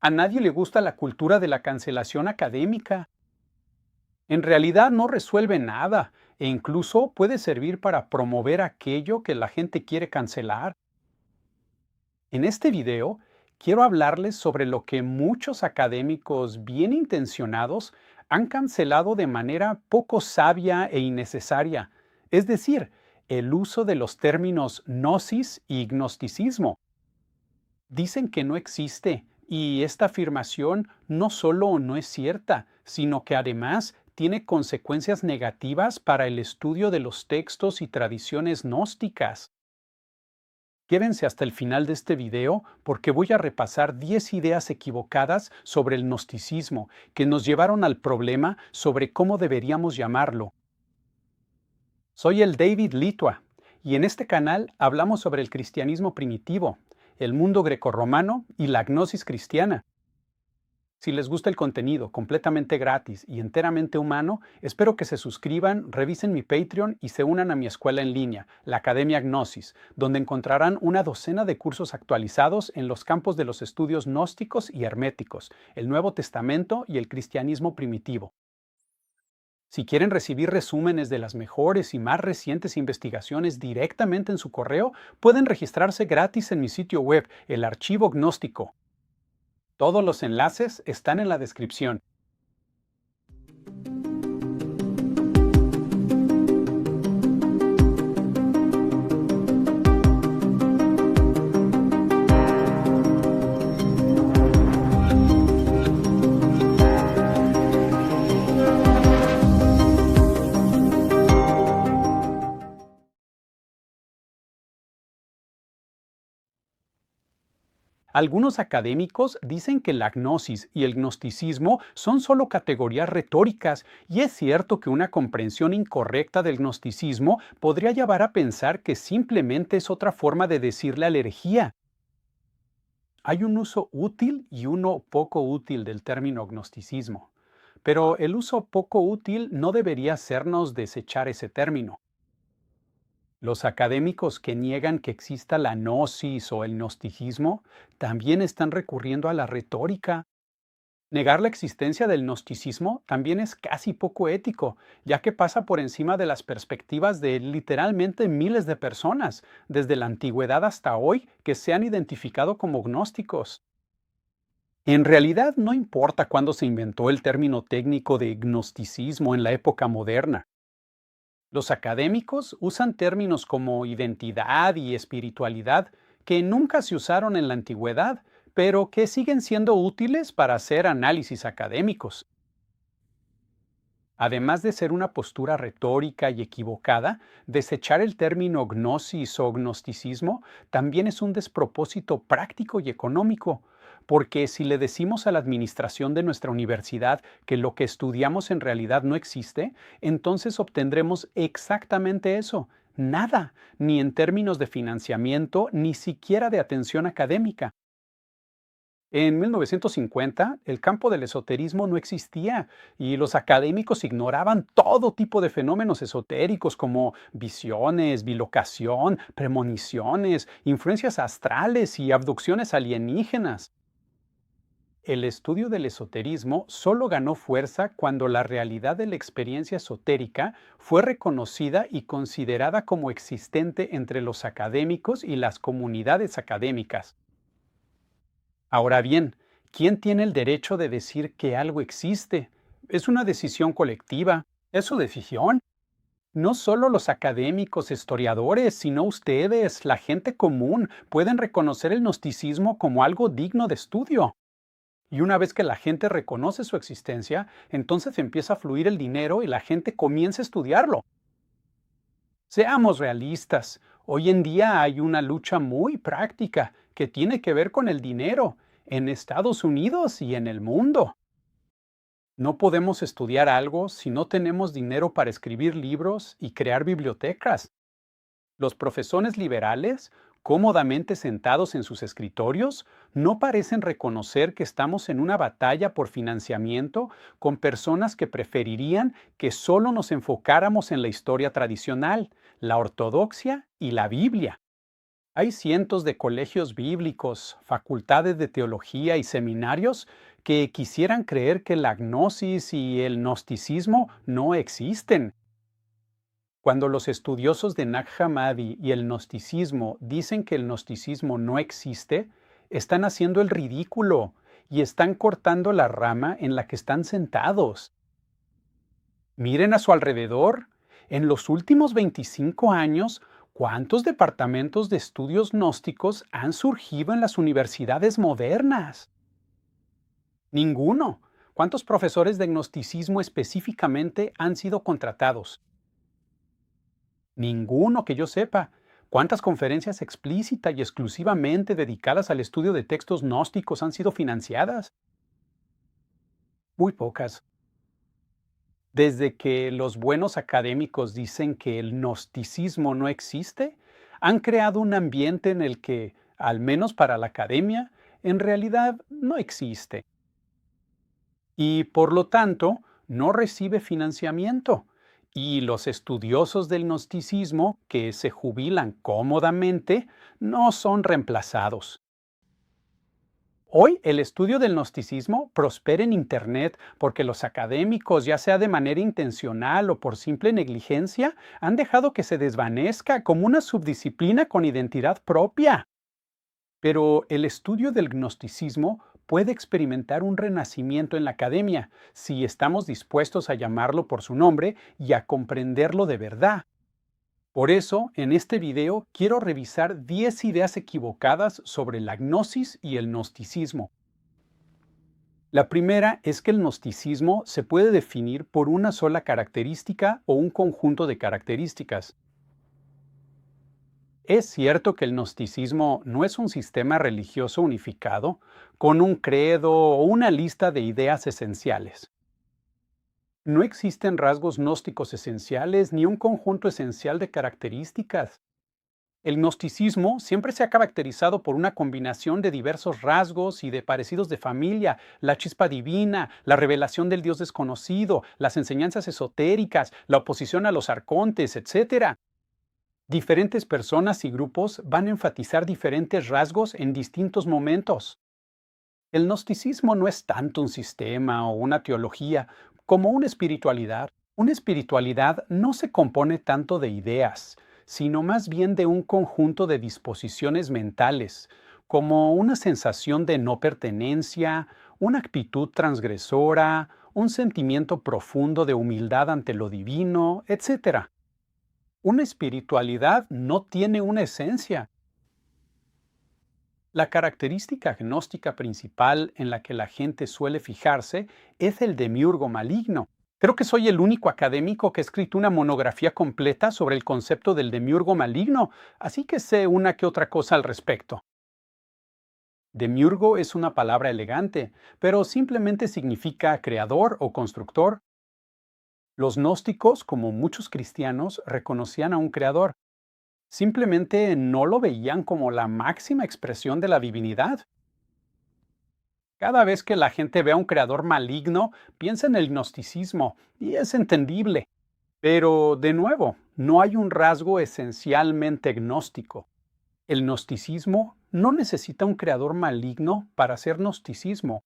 A nadie le gusta la cultura de la cancelación académica. En realidad no resuelve nada e incluso puede servir para promover aquello que la gente quiere cancelar. En este video quiero hablarles sobre lo que muchos académicos bien intencionados han cancelado de manera poco sabia e innecesaria, es decir, el uso de los términos gnosis y gnosticismo. Dicen que no existe, y esta afirmación no solo no es cierta, sino que además tiene consecuencias negativas para el estudio de los textos y tradiciones gnósticas. Quédense hasta el final de este video porque voy a repasar 10 ideas equivocadas sobre el gnosticismo que nos llevaron al problema sobre cómo deberíamos llamarlo. Soy el David Litua y en este canal hablamos sobre el cristianismo primitivo, el mundo grecorromano y la gnosis cristiana. Si les gusta el contenido completamente gratis y enteramente humano, espero que se suscriban, revisen mi Patreon y se unan a mi escuela en línea, la Academia Gnosis, donde encontrarán una docena de cursos actualizados en los campos de los estudios gnósticos y herméticos, el Nuevo Testamento y el cristianismo primitivo. Si quieren recibir resúmenes de las mejores y más recientes investigaciones directamente en su correo, pueden registrarse gratis en mi sitio web, el Archivo Gnóstico. Todos los enlaces están en la descripción. Algunos académicos dicen que la gnosis y el gnosticismo son solo categorías retóricas, y es cierto que una comprensión incorrecta del gnosticismo podría llevar a pensar que simplemente es otra forma de decirle a la herejía. Hay un uso útil y uno poco útil del término gnosticismo, pero el uso poco útil no debería hacernos desechar ese término. Los académicos que niegan que exista la gnosis o el gnosticismo también están recurriendo a la retórica. Negar la existencia del gnosticismo también es casi poco ético, ya que pasa por encima de las perspectivas de literalmente miles de personas, desde la antigüedad hasta hoy, que se han identificado como gnósticos. En realidad no importa cuándo se inventó el término técnico de gnosticismo en la época moderna. Los académicos usan términos como identidad y espiritualidad que nunca se usaron en la antigüedad, pero que siguen siendo útiles para hacer análisis académicos. Además de ser una postura retórica y equivocada, desechar el término gnosis o gnosticismo también es un despropósito práctico y económico, porque si le decimos a la administración de nuestra universidad que lo que estudiamos en realidad no existe, entonces obtendremos exactamente eso, nada, ni en términos de financiamiento, ni siquiera de atención académica. En 1950, el campo del esoterismo no existía y los académicos ignoraban todo tipo de fenómenos esotéricos como visiones, bilocación, premoniciones, influencias astrales y abducciones alienígenas. El estudio del esoterismo solo ganó fuerza cuando la realidad de la experiencia esotérica fue reconocida y considerada como existente entre los académicos y las comunidades académicas. Ahora bien, ¿quién tiene el derecho de decir que algo existe? Es una decisión colectiva, es su decisión. No solo los académicos, historiadores, sino ustedes, la gente común, pueden reconocer el gnosticismo como algo digno de estudio. Y una vez que la gente reconoce su existencia, entonces empieza a fluir el dinero y la gente comienza a estudiarlo. Seamos realistas, hoy en día hay una lucha muy práctica que tiene que ver con el dinero en Estados Unidos y en el mundo. No podemos estudiar algo si no tenemos dinero para escribir libros y crear bibliotecas. Los profesores liberales, cómodamente sentados en sus escritorios, no parecen reconocer que estamos en una batalla por financiamiento con personas que preferirían que solo nos enfocáramos en la historia tradicional, la ortodoxia y la Biblia. Hay cientos de colegios bíblicos, facultades de teología y seminarios que quisieran creer que la gnosis y el gnosticismo no existen. Cuando los estudiosos de Nag Hammadi y el gnosticismo dicen que el gnosticismo no existe, están haciendo el ridículo y están cortando la rama en la que están sentados. Miren a su alrededor. En los últimos 25 años, ¿cuántos departamentos de estudios gnósticos han surgido en las universidades modernas? Ninguno. ¿Cuántos profesores de gnosticismo específicamente han sido contratados? Ninguno que yo sepa. ¿Cuántas conferencias explícita y exclusivamente dedicadas al estudio de textos gnósticos han sido financiadas? Muy pocas. Desde que los buenos académicos dicen que el gnosticismo no existe, han creado un ambiente en el que, al menos para la academia, en realidad no existe y, por lo tanto, no recibe financiamiento. Y los estudiosos del gnosticismo, que se jubilan cómodamente, no son reemplazados. Hoy el estudio del gnosticismo prospera en Internet porque los académicos, ya sea de manera intencional o por simple negligencia, han dejado que se desvanezca como una subdisciplina con identidad propia. Pero el estudio del gnosticismo puede experimentar un renacimiento en la academia si estamos dispuestos a llamarlo por su nombre y a comprenderlo de verdad. Por eso, en este video quiero revisar 10 ideas equivocadas sobre la gnosis y el gnosticismo. La primera es que el gnosticismo se puede definir por una sola característica o un conjunto de características. Es cierto que el gnosticismo no es un sistema religioso unificado, con un credo o una lista de ideas esenciales. No existen rasgos gnósticos esenciales ni un conjunto esencial de características. El gnosticismo siempre se ha caracterizado por una combinación de diversos rasgos y de parecidos de familia, la chispa divina, la revelación del Dios desconocido, las enseñanzas esotéricas, la oposición a los arcontes, etc. Diferentes personas y grupos van a enfatizar diferentes rasgos en distintos momentos. El gnosticismo no es tanto un sistema o una teología como una espiritualidad. Una espiritualidad no se compone tanto de ideas, sino más bien de un conjunto de disposiciones mentales, como una sensación de no pertenencia, una actitud transgresora, un sentimiento profundo de humildad ante lo divino, etc. Una espiritualidad no tiene una esencia. La característica gnóstica principal en la que la gente suele fijarse es el demiurgo maligno. Creo que soy el único académico que ha escrito una monografía completa sobre el concepto del demiurgo maligno, así que sé una que otra cosa al respecto. Demiurgo es una palabra elegante, pero simplemente significa creador o constructor. Los gnósticos, como muchos cristianos, reconocían a un creador. Simplemente no lo veían como la máxima expresión de la divinidad. Cada vez que la gente ve a un creador maligno, piensa en el gnosticismo, y es entendible. Pero, de nuevo, no hay un rasgo esencialmente gnóstico. El gnosticismo no necesita un creador maligno para ser gnosticismo.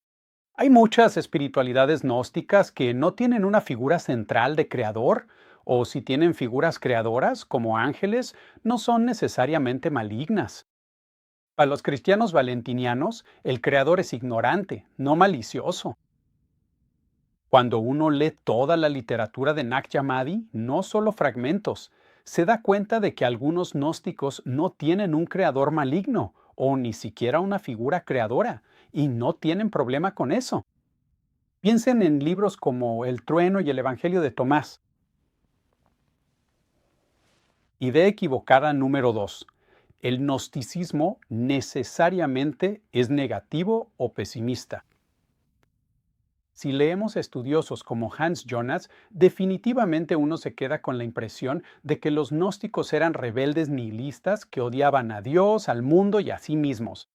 Hay muchas espiritualidades gnósticas que no tienen una figura central de creador, o si tienen figuras creadoras, como ángeles, no son necesariamente malignas. Para los cristianos valentinianos, el creador es ignorante, no malicioso. Cuando uno lee toda la literatura de Nag Hammadi, no solo fragmentos, se da cuenta de que algunos gnósticos no tienen un creador maligno o ni siquiera una figura creadora, y no tienen problema con eso. Piensen en libros como El trueno y el Evangelio de Tomás. Idea equivocada número 2. El gnosticismo necesariamente es negativo o pesimista. Si leemos estudiosos como Hans Jonas, definitivamente uno se queda con la impresión de que los gnósticos eran rebeldes nihilistas que odiaban a Dios, al mundo y a sí mismos.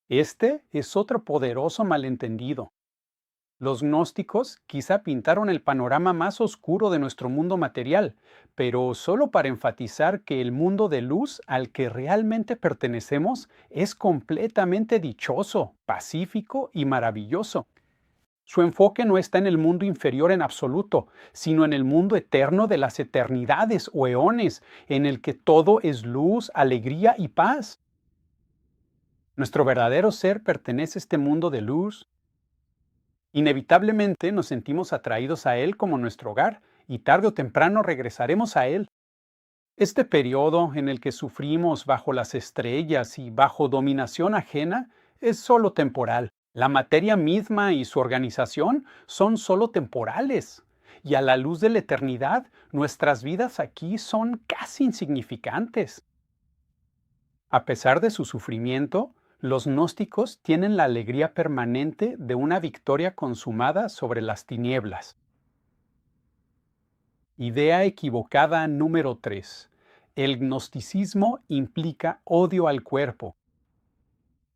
Este es otro poderoso malentendido. Los gnósticos quizá pintaron el panorama más oscuro de nuestro mundo material, pero solo para enfatizar que el mundo de luz al que realmente pertenecemos es completamente dichoso, pacífico y maravilloso. Su enfoque no está en el mundo inferior en absoluto, sino en el mundo eterno de las eternidades o eones, en el que todo es luz, alegría y paz. Nuestro verdadero ser pertenece a este mundo de luz. Inevitablemente nos sentimos atraídos a él como nuestro hogar y tarde o temprano regresaremos a él. Este periodo en el que sufrimos bajo las estrellas y bajo dominación ajena es solo temporal. La materia misma y su organización son solo temporales. Y a la luz de la eternidad, nuestras vidas aquí son casi insignificantes. A pesar de su sufrimiento, los gnósticos tienen la alegría permanente de una victoria consumada sobre las tinieblas. Idea equivocada número 3. El gnosticismo implica odio al cuerpo.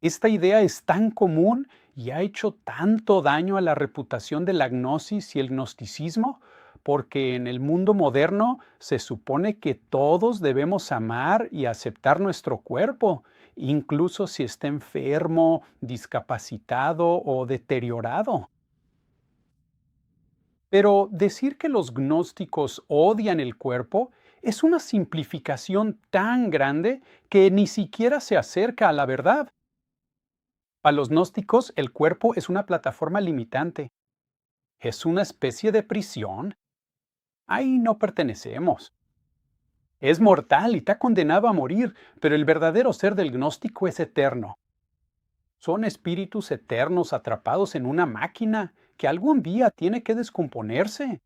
Esta idea es tan común y ha hecho tanto daño a la reputación de la gnosis y el gnosticismo, porque en el mundo moderno se supone que todos debemos amar y aceptar nuestro cuerpo, incluso si está enfermo, discapacitado o deteriorado. Pero decir que los gnósticos odian el cuerpo es una simplificación tan grande que ni siquiera se acerca a la verdad. Para los gnósticos, el cuerpo es una plataforma limitante. Es una especie de prisión. Ahí no pertenecemos. Es mortal y está condenado a morir, pero el verdadero ser del gnóstico es eterno. Son espíritus eternos atrapados en una máquina que algún día tiene que descomponerse.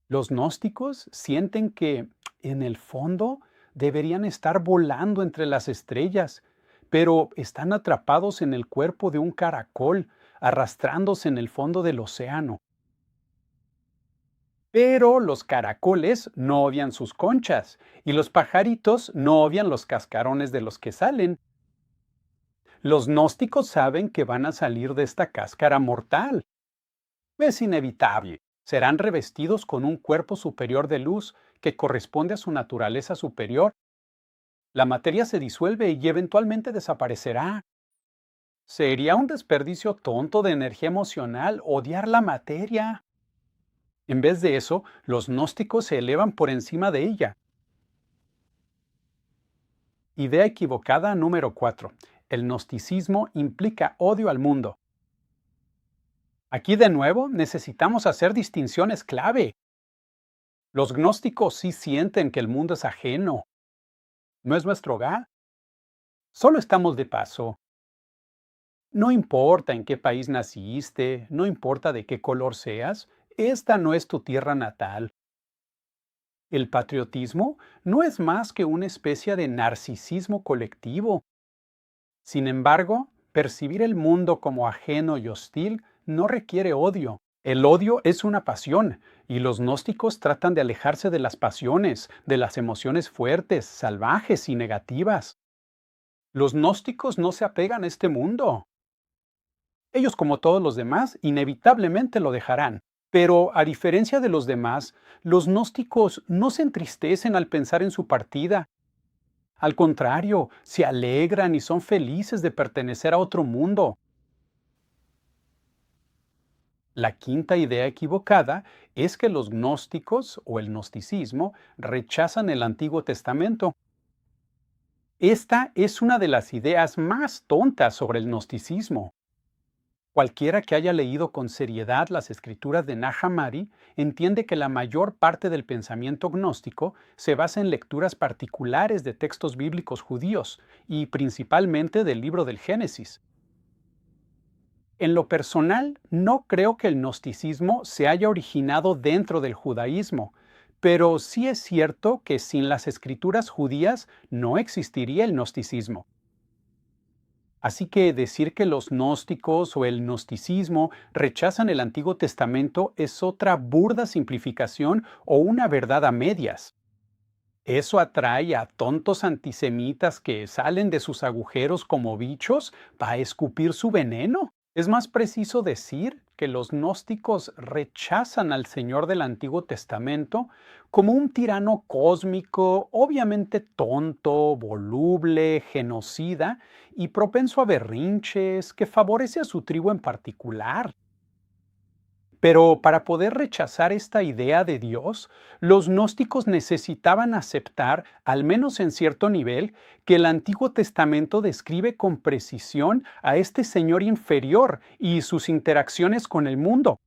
Los gnósticos sienten que, en el fondo, deberían estar volando entre las estrellas, pero están atrapados en el cuerpo de un caracol, arrastrándose en el fondo del océano. Pero los caracoles no odian sus conchas y los pajaritos no odian los cascarones de los que salen. Los gnósticos saben que van a salir de esta cáscara mortal. Es inevitable. Serán revestidos con un cuerpo superior de luz que corresponde a su naturaleza superior. La materia se disuelve y eventualmente desaparecerá. Sería un desperdicio tonto de energía emocional odiar la materia. En vez de eso, los gnósticos se elevan por encima de ella. Idea equivocada número 4. El gnosticismo implica odio al mundo. Aquí de nuevo necesitamos hacer distinciones clave. Los gnósticos sí sienten que el mundo es ajeno. No es nuestro hogar. Solo estamos de paso. No importa en qué país naciste, no importa de qué color seas, esta no es tu tierra natal. El patriotismo no es más que una especie de narcisismo colectivo. Sin embargo, percibir el mundo como ajeno y hostil no requiere odio. El odio es una pasión, y los gnósticos tratan de alejarse de las pasiones, de las emociones fuertes, salvajes y negativas. Los gnósticos no se apegan a este mundo. Ellos, como todos los demás, inevitablemente lo dejarán. Pero, a diferencia de los demás, los gnósticos no se entristecen al pensar en su partida. Al contrario, se alegran y son felices de pertenecer a otro mundo. La quinta idea equivocada es que los gnósticos o el gnosticismo rechazan el Antiguo Testamento. Esta es una de las ideas más tontas sobre el gnosticismo. Cualquiera que haya leído con seriedad las escrituras de Nag Hammadi entiende que la mayor parte del pensamiento gnóstico se basa en lecturas particulares de textos bíblicos judíos y principalmente del libro del Génesis. En lo personal, no creo que el gnosticismo se haya originado dentro del judaísmo, pero sí es cierto que sin las escrituras judías no existiría el gnosticismo. Así que decir que los gnósticos o el gnosticismo rechazan el Antiguo Testamento es otra burda simplificación o una verdad a medias. Eso atrae a tontos antisemitas que salen de sus agujeros como bichos para escupir su veneno. Es más preciso decir que los gnósticos rechazan al Señor del Antiguo Testamento como un tirano cósmico, obviamente tonto, voluble, genocida y propenso a berrinches, que favorece a su tribu en particular. Pero para poder rechazar esta idea de Dios, los gnósticos necesitaban aceptar, al menos en cierto nivel, que el Antiguo Testamento describe con precisión a este Señor inferior y sus interacciones con el mundo.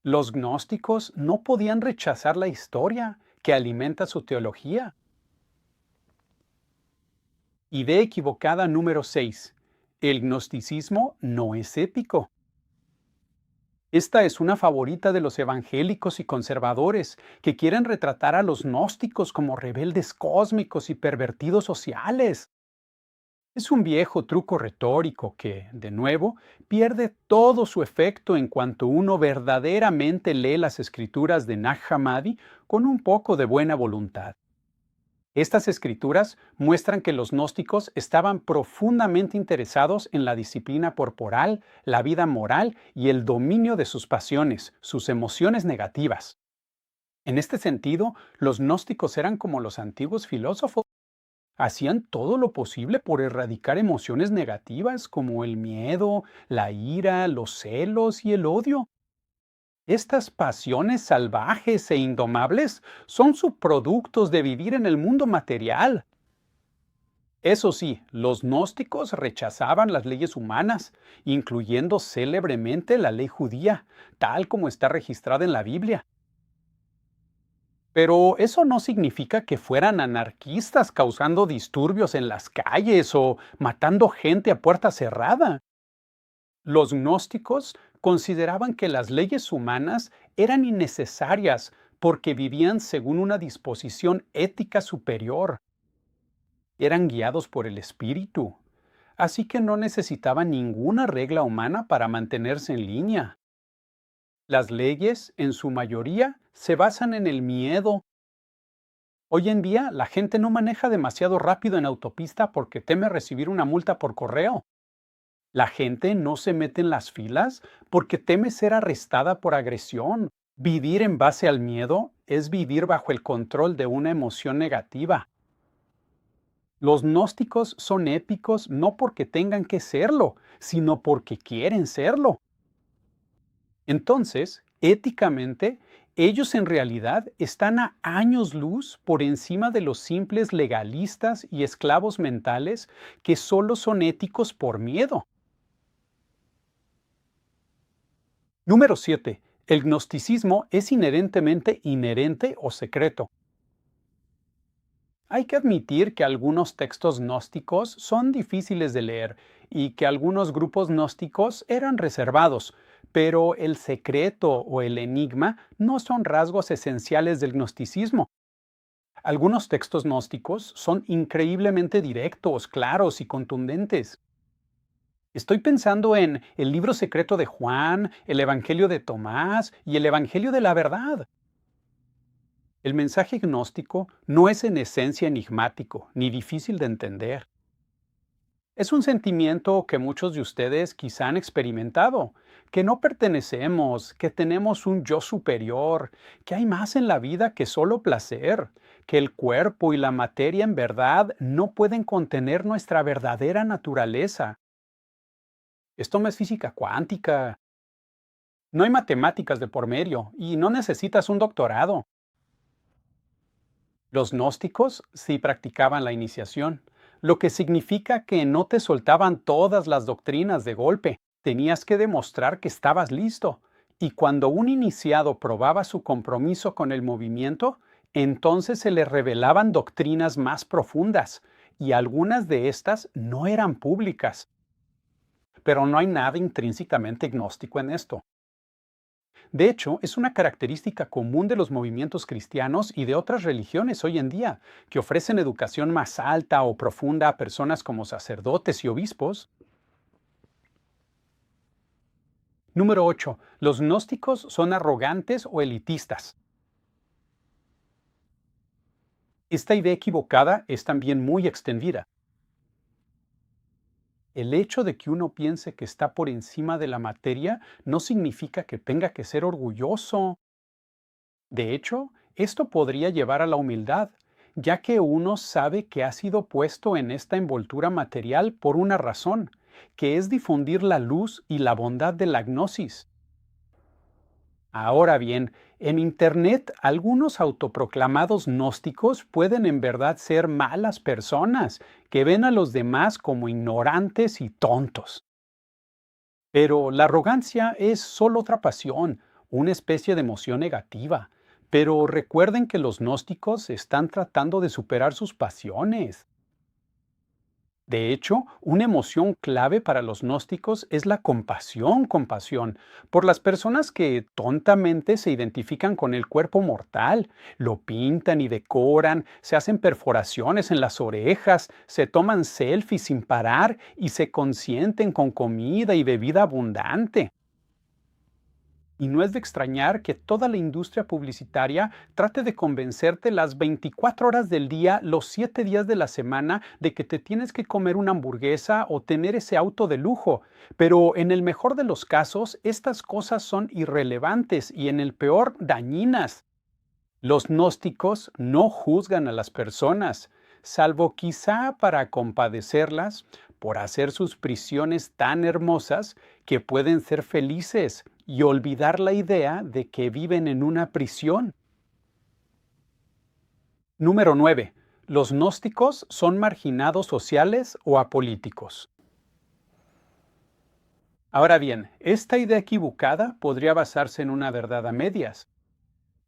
Los gnósticos no podían rechazar la historia que alimenta su teología. Idea equivocada número 6. El gnosticismo no es épico. Esta es una favorita de los evangélicos y conservadores, que quieren retratar a los gnósticos como rebeldes cósmicos y pervertidos sociales. Es un viejo truco retórico que, de nuevo, pierde todo su efecto en cuanto uno verdaderamente lee las escrituras de Nag Hammadi con un poco de buena voluntad. Estas escrituras muestran que los gnósticos estaban profundamente interesados en la disciplina corporal, la vida moral y el dominio de sus pasiones, sus emociones negativas. En este sentido, los gnósticos eran como los antiguos filósofos. Hacían todo lo posible por erradicar emociones negativas como el miedo, la ira, los celos y el odio. Estas pasiones salvajes e indomables son subproductos de vivir en el mundo material. Eso sí, los gnósticos rechazaban las leyes humanas, incluyendo célebremente la ley judía, tal como está registrada en la Biblia. Pero eso no significa que fueran anarquistas causando disturbios en las calles o matando gente a puerta cerrada. Los gnósticos consideraban que las leyes humanas eran innecesarias porque vivían según una disposición ética superior. Eran guiados por el espíritu, así que no necesitaban ninguna regla humana para mantenerse en línea. Las leyes, en su mayoría, se basan en el miedo. Hoy en día, la gente no maneja demasiado rápido en autopista porque teme recibir una multa por correo. La gente no se mete en las filas porque teme ser arrestada por agresión. Vivir en base al miedo es vivir bajo el control de una emoción negativa. Los gnósticos son épicos no porque tengan que serlo, sino porque quieren serlo. Entonces, éticamente, ellos en realidad están a años luz por encima de los simples legalistas y esclavos mentales que solo son éticos por miedo. Número 7. El gnosticismo es inherentemente inherente o secreto. Hay que admitir que algunos textos gnósticos son difíciles de leer y que algunos grupos gnósticos eran reservados, pero el secreto o el enigma no son rasgos esenciales del gnosticismo. Algunos textos gnósticos son increíblemente directos, claros y contundentes. Estoy pensando en el libro secreto de Juan, el Evangelio de Tomás y el Evangelio de la verdad. El mensaje gnóstico no es en esencia enigmático ni difícil de entender. Es un sentimiento que muchos de ustedes quizá han experimentado, que no pertenecemos, que tenemos un yo superior, que hay más en la vida que solo placer, que el cuerpo y la materia en verdad no pueden contener nuestra verdadera naturaleza. Esto no es física cuántica, no hay matemáticas de por medio y no necesitas un doctorado. Los gnósticos sí practicaban la iniciación, lo que significa que no te soltaban todas las doctrinas de golpe. Tenías que demostrar que estabas listo. Y cuando un iniciado probaba su compromiso con el movimiento, entonces se le revelaban doctrinas más profundas, y algunas de estas no eran públicas. Pero no hay nada intrínsecamente gnóstico en esto. De hecho, es una característica común de los movimientos cristianos y de otras religiones hoy en día, que ofrecen educación más alta o profunda a personas como sacerdotes y obispos. Número 8. Los gnósticos son arrogantes o elitistas. Esta idea equivocada es también muy extendida. El hecho de que uno piense que está por encima de la materia no significa que tenga que ser orgulloso. De hecho, esto podría llevar a la humildad, ya que uno sabe que ha sido puesto en esta envoltura material por una razón, que es difundir la luz y la bondad de la gnosis. Ahora bien, en Internet algunos autoproclamados gnósticos pueden en verdad ser malas personas que ven a los demás como ignorantes y tontos. Pero la arrogancia es solo otra pasión, una especie de emoción negativa. Pero recuerden que los gnósticos están tratando de superar sus pasiones. De hecho, una emoción clave para los gnósticos es la compasión por las personas que tontamente se identifican con el cuerpo mortal, lo pintan y decoran, se hacen perforaciones en las orejas, se toman selfies sin parar y se consienten con comida y bebida abundante. Y no es de extrañar que toda la industria publicitaria trate de convencerte las 24 horas del día, los 7 días de la semana, de que te tienes que comer una hamburguesa o tener ese auto de lujo. Pero en el mejor de los casos, estas cosas son irrelevantes y en el peor dañinas. Los gnósticos no juzgan a las personas, salvo quizá para compadecerlas por hacer sus prisiones tan hermosas que pueden ser felices y olvidar la idea de que viven en una prisión. Número 9. Los gnósticos son marginados sociales o apolíticos. Ahora bien, esta idea equivocada podría basarse en una verdad a medias.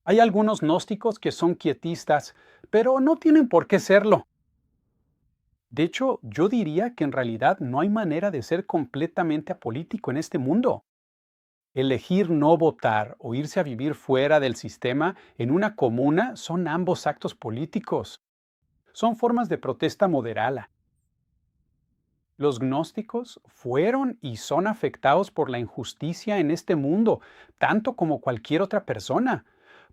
Hay algunos gnósticos que son quietistas, pero no tienen por qué serlo. De hecho, yo diría que en realidad no hay manera de ser completamente apolítico en este mundo. Elegir no votar o irse a vivir fuera del sistema en una comuna son ambos actos políticos. Son formas de protesta moderada. Los gnósticos fueron y son afectados por la injusticia en este mundo, tanto como cualquier otra persona,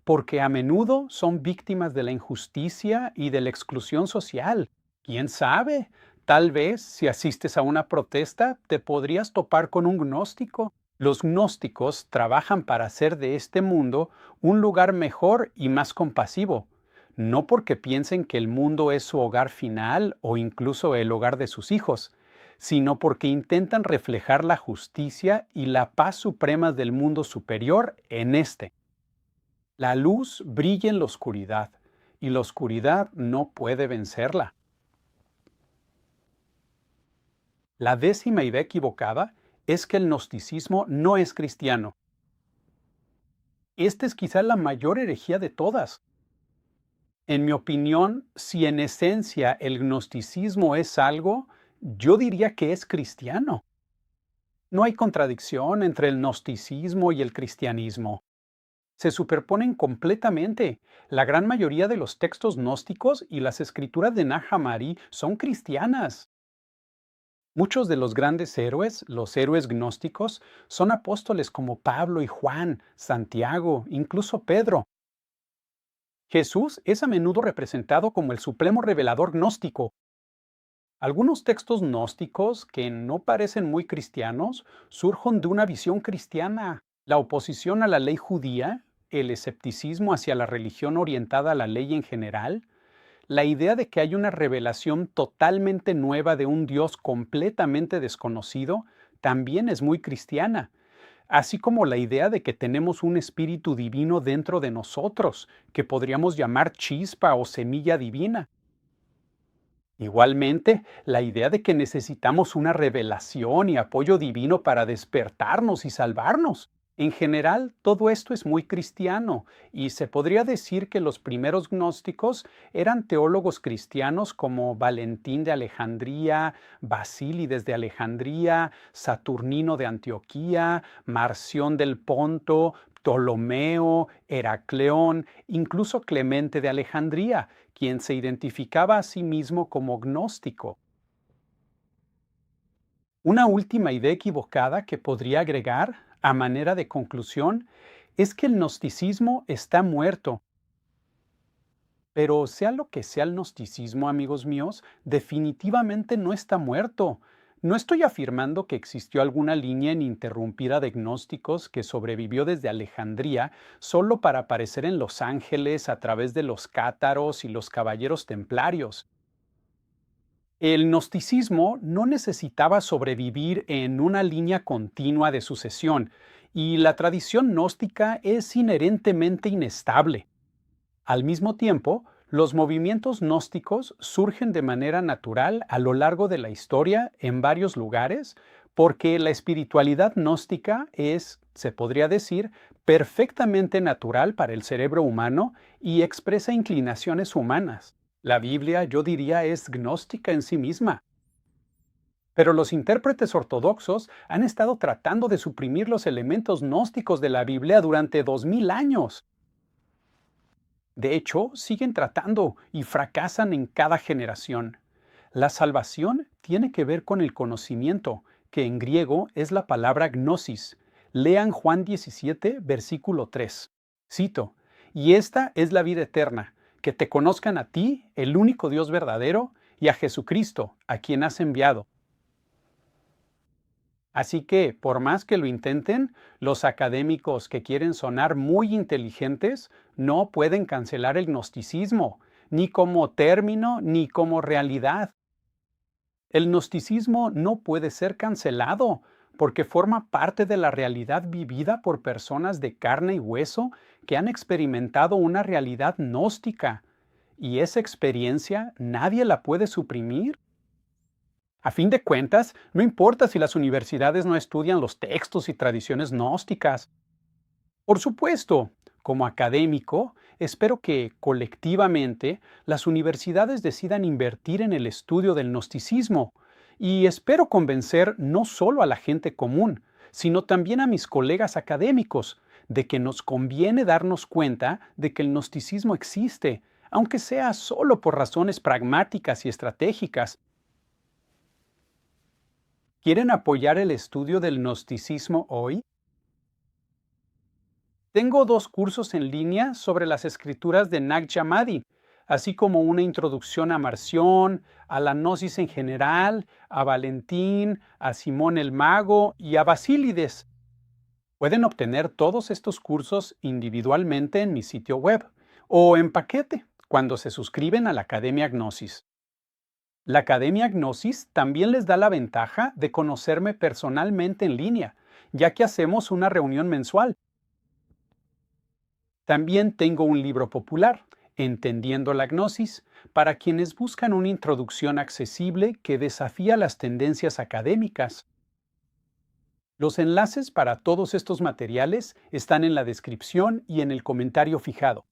porque a menudo son víctimas de la injusticia y de la exclusión social. ¿Quién sabe? Tal vez si asistes a una protesta te podrías topar con un gnóstico. Los gnósticos trabajan para hacer de este mundo un lugar mejor y más compasivo, no porque piensen que el mundo es su hogar final o incluso el hogar de sus hijos, sino porque intentan reflejar la justicia y la paz suprema del mundo superior en este. La luz brilla en la oscuridad y la oscuridad no puede vencerla. La décima idea equivocada es que el gnosticismo no es cristiano. Esta es quizá la mayor herejía de todas. En mi opinión, si en esencia el gnosticismo es algo, yo diría que es cristiano. No hay contradicción entre el gnosticismo y el cristianismo. Se superponen completamente. La gran mayoría de los textos gnósticos y las escrituras de Nag Hammadi son cristianas. Muchos de los grandes héroes, los héroes gnósticos, son apóstoles como Pablo y Juan, Santiago, incluso Pedro. Jesús es a menudo representado como el supremo revelador gnóstico. Algunos textos gnósticos que no parecen muy cristianos surgen de una visión cristiana. La oposición a la ley judía, el escepticismo hacia la religión orientada a la ley en general, la idea de que hay una revelación totalmente nueva de un Dios completamente desconocido, también es muy cristiana, así como la idea de que tenemos un espíritu divino dentro de nosotros, que podríamos llamar chispa o semilla divina. Igualmente, la idea de que necesitamos una revelación y apoyo divino para despertarnos y salvarnos. En general, todo esto es muy cristiano y se podría decir que los primeros gnósticos eran teólogos cristianos como Valentín de Alejandría, Basílides de Alejandría, Saturnino de Antioquía, Marción del Ponto, Ptolomeo, Heracleón, incluso Clemente de Alejandría, quien se identificaba a sí mismo como gnóstico. Una última idea equivocada que podría agregar, a manera de conclusión, es que el gnosticismo está muerto. Pero sea lo que sea el gnosticismo, amigos míos, definitivamente no está muerto. No estoy afirmando que existió alguna línea ininterrumpida de gnósticos que sobrevivió desde Alejandría solo para aparecer en Los Ángeles a través de los cátaros y los caballeros templarios. El gnosticismo no necesitaba sobrevivir en una línea continua de sucesión, y la tradición gnóstica es inherentemente inestable. Al mismo tiempo, los movimientos gnósticos surgen de manera natural a lo largo de la historia en varios lugares, porque la espiritualidad gnóstica es, se podría decir, perfectamente natural para el cerebro humano y expresa inclinaciones humanas. La Biblia, yo diría, es gnóstica en sí misma. Pero los intérpretes ortodoxos han estado tratando de suprimir los elementos gnósticos de la Biblia durante 2000 años. De hecho, siguen tratando y fracasan en cada generación. La salvación tiene que ver con el conocimiento, que en griego es la palabra gnosis. Lean Juan 17, versículo 3. Cito, y esta es la vida eterna, que te conozcan a ti, el único Dios verdadero, y a Jesucristo, a quien has enviado. Así que, por más que lo intenten, los académicos que quieren sonar muy inteligentes no pueden cancelar el gnosticismo, ni como término ni como realidad. El gnosticismo no puede ser cancelado porque forma parte de la realidad vivida por personas de carne y hueso que han experimentado una realidad gnóstica, y esa experiencia nadie la puede suprimir. A fin de cuentas, no importa si las universidades no estudian los textos y tradiciones gnósticas. Por supuesto, como académico, espero que colectivamente las universidades decidan invertir en el estudio del gnosticismo, y espero convencer no solo a la gente común, sino también a mis colegas académicos de que nos conviene darnos cuenta de que el gnosticismo existe, aunque sea solo por razones pragmáticas y estratégicas. ¿Quieren apoyar el estudio del gnosticismo hoy? Tengo dos cursos en línea sobre las escrituras de Nag Hammadi, así como una introducción a Marción, a la gnosis en general, a Valentín, a Simón el Mago y a Basílides. Pueden obtener todos estos cursos individualmente en mi sitio web o en paquete cuando se suscriben a la Academia Gnosis. La Academia Gnosis también les da la ventaja de conocerme personalmente en línea, ya que hacemos una reunión mensual. También tengo un libro popular, Entendiendo la Gnosis, para quienes buscan una introducción accesible que desafía las tendencias académicas. Los enlaces para todos estos materiales están en la descripción y en el comentario fijado.